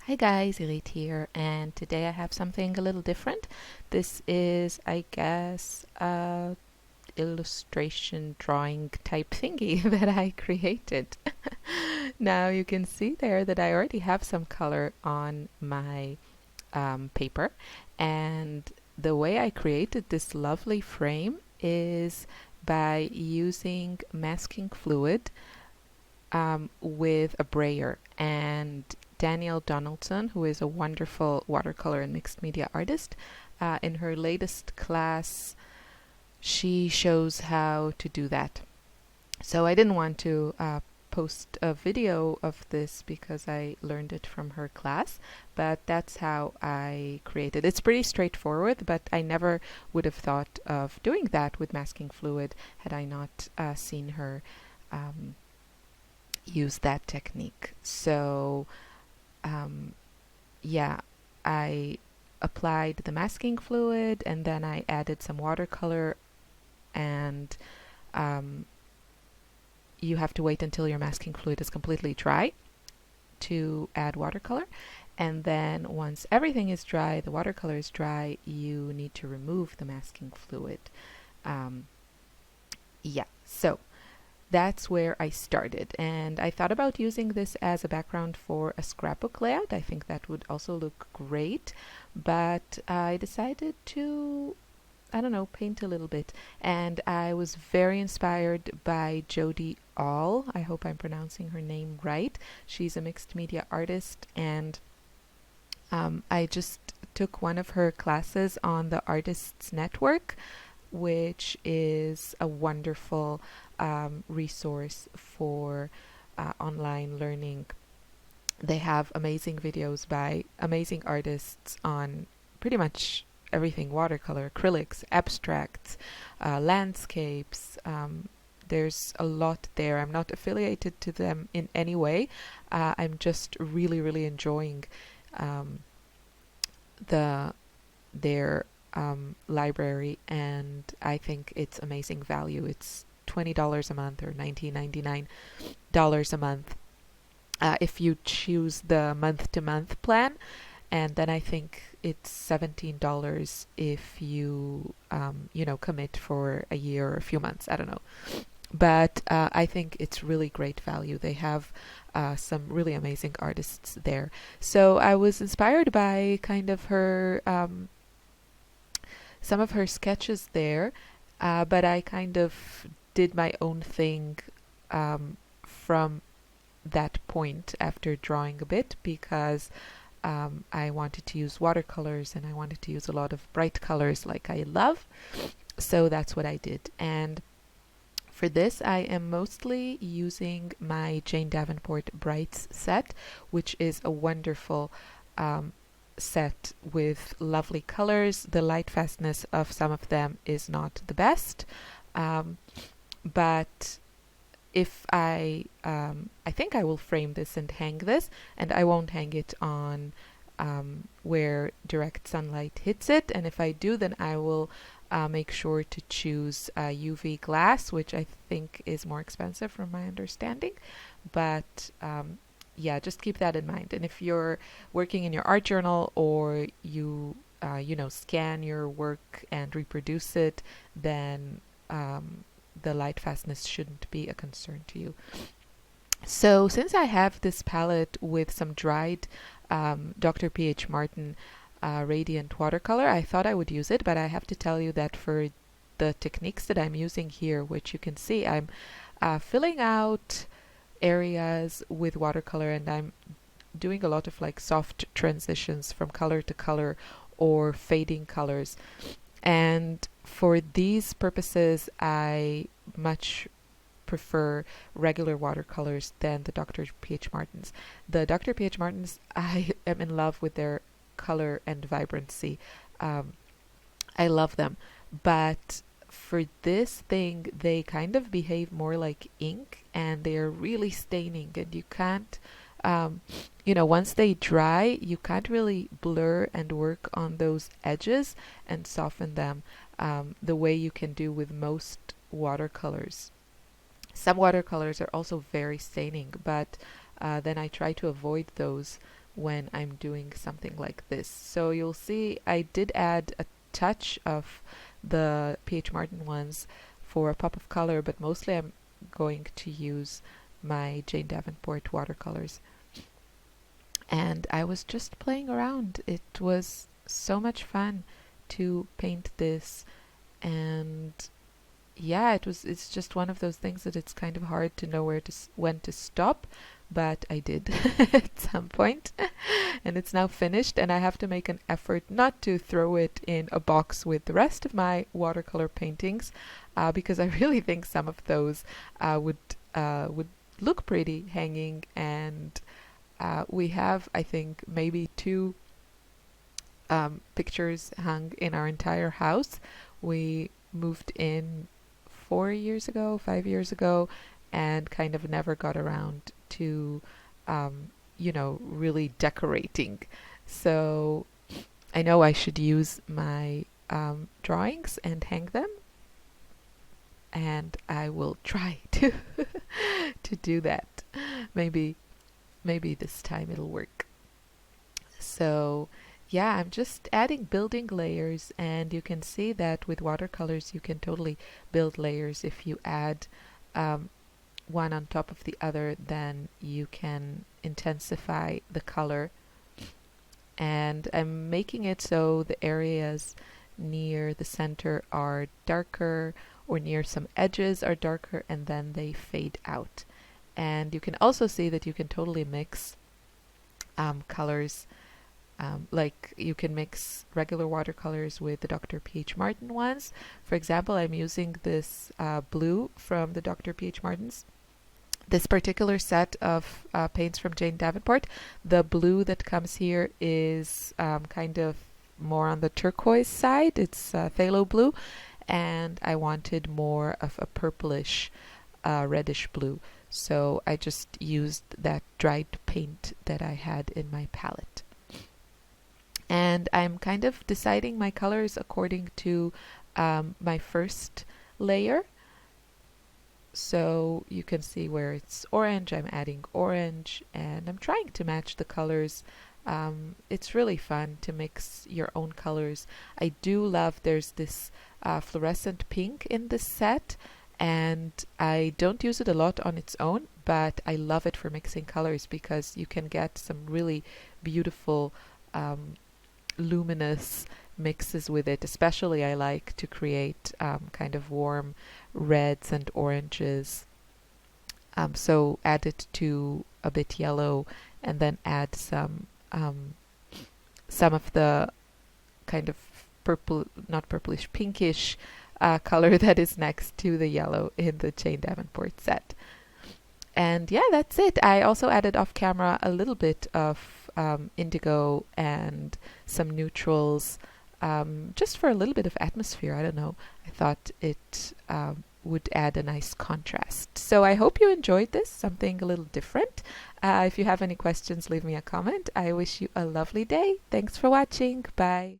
Hi guys, Irit here, and today I have something a little different. This is, I guess, a illustration drawing type thingy that I created. Now you can see there that I already have some color on my paper, and the way I created this lovely frame is by using masking fluid with a brayer. And Danielle Donaldson, who is a wonderful watercolor and mixed media artist, in her latest class, she shows how to do that. So I didn't want to post a video of this because I learned it from her class, but that's how I created. It's pretty straightforward, but I never would have thought of doing that with masking fluid had I not seen her use that technique. So yeah, I applied the masking fluid and then I added some watercolor, and you have to wait until your masking fluid is completely dry to add watercolor. And then once everything is dry, the watercolor is dry, you need to remove the masking fluid. Yeah, so that's where I started, and I thought about using this as a background for a scrapbook layout. I think that would also look great, but I decided to, I don't know, paint a little bit, and I was very inspired by Jody All. I hope I'm pronouncing her name right. She's a mixed media artist, and I just took one of her classes on the Artists Network, which is a wonderful resource for online learning. They have amazing videos by amazing artists on pretty much everything: watercolor, acrylics, abstracts, landscapes. There's a lot there. I'm not affiliated to them in any way. I'm just really, really enjoying their library, and I think it's amazing value. It's $20 a month or $19.99 a month if you choose the month-to-month plan, and then I think it's $17 if you commit for a year or a few months. I don't know, but I think it's really great value. They have some really amazing artists there. So I was inspired by kind of her some of her sketches there, but I kind of did my own thing from that point after drawing a bit, because I wanted to use watercolors and I wanted to use a lot of bright colors like I love. So that's what I did. And for this, I am mostly using my Jane Davenport Brights set, which is a wonderful set with lovely colors. The light fastness of some of them is not the best, but if I think I will frame this and hang this, and I won't hang it on where direct sunlight hits it. And if I do, then I will make sure to choose UV glass, which I think is more expensive from my understanding. But yeah, just keep that in mind. And if you're working in your art journal, or you scan your work and reproduce it, then the light fastness shouldn't be a concern to you. So since I have this palette with some dried Dr. P.H. Martin Radiant watercolor, I thought I would use it, but I have to tell you that for the techniques that I'm using here, which you can see, I'm filling out areas with watercolor, and I'm doing a lot of like soft transitions from color to color or fading colors. And for these purposes, I much prefer regular watercolors than the Dr. P.H. Martins. The Dr. P.H. Martins, I am in love with their color and vibrancy. I love them. But for this thing, they kind of behave more like ink, and they are really staining, and you can't, once they dry, you can't really blur and work on those edges and soften them the way you can do with most watercolors. Some watercolors are also very staining, but then I try to avoid those when I'm doing something like this. So you'll see I did add a touch of the P.H. Martin ones for a pop of color, but mostly I'm going to use my Jane Davenport watercolors. And I was just playing around. It was so much fun to paint this, and yeah, it's just one of those things that it's kind of hard to know when to stop, but I did at some point. And it's now finished, and I have to make an effort not to throw it in a box with the rest of my watercolor paintings, because I really think some of those would look pretty hanging. And we have, I think, maybe two pictures hung in our entire house. We moved in 4 years ago, 5 years ago, and kind of never got around to, really decorating. So I know I should use my drawings and hang them, and I will try to to do that. Maybe this time it'll work. So yeah, I'm just adding building layers, and you can see that with watercolors you can totally build layers. If you add one on top of the other, then you can intensify the color. And I'm making it so the areas near the center are darker, or near some edges are darker, and then they fade out. And you can also see that you can totally mix colors. Like you can mix regular watercolors with the Dr. P.H. Martin ones. For example, I'm using this blue from the Dr. P.H. Martins. This particular set of paints from Jane Davenport, the blue that comes here is kind of more on the turquoise side. It's phthalo blue, and I wanted more of a purplish, reddish blue. So I just used that dried paint that I had in my palette. And I'm kind of deciding my colors according to my first layer. So you can see where it's orange, I'm adding orange, and I'm trying to match the colors. It's really fun to mix your own colors. I do love, there's this fluorescent pink in this set, and I don't use it a lot on its own, but I love it for mixing colors because you can get some really beautiful luminous mixes with it. Especially I like to create kind of warm reds and oranges. So add it to a bit yellow, and then add some of the kind of purple, not purplish, pinkish color that is next to the yellow in the Jane Davenport set. And yeah, that's it. I also added off camera a little bit of indigo and some neutrals, just for a little bit of atmosphere. I don't know. I thought it would add a nice contrast. So I hope you enjoyed this, something a little different. If you have any questions, leave me a comment. I wish you a lovely day. Thanks for watching. Bye.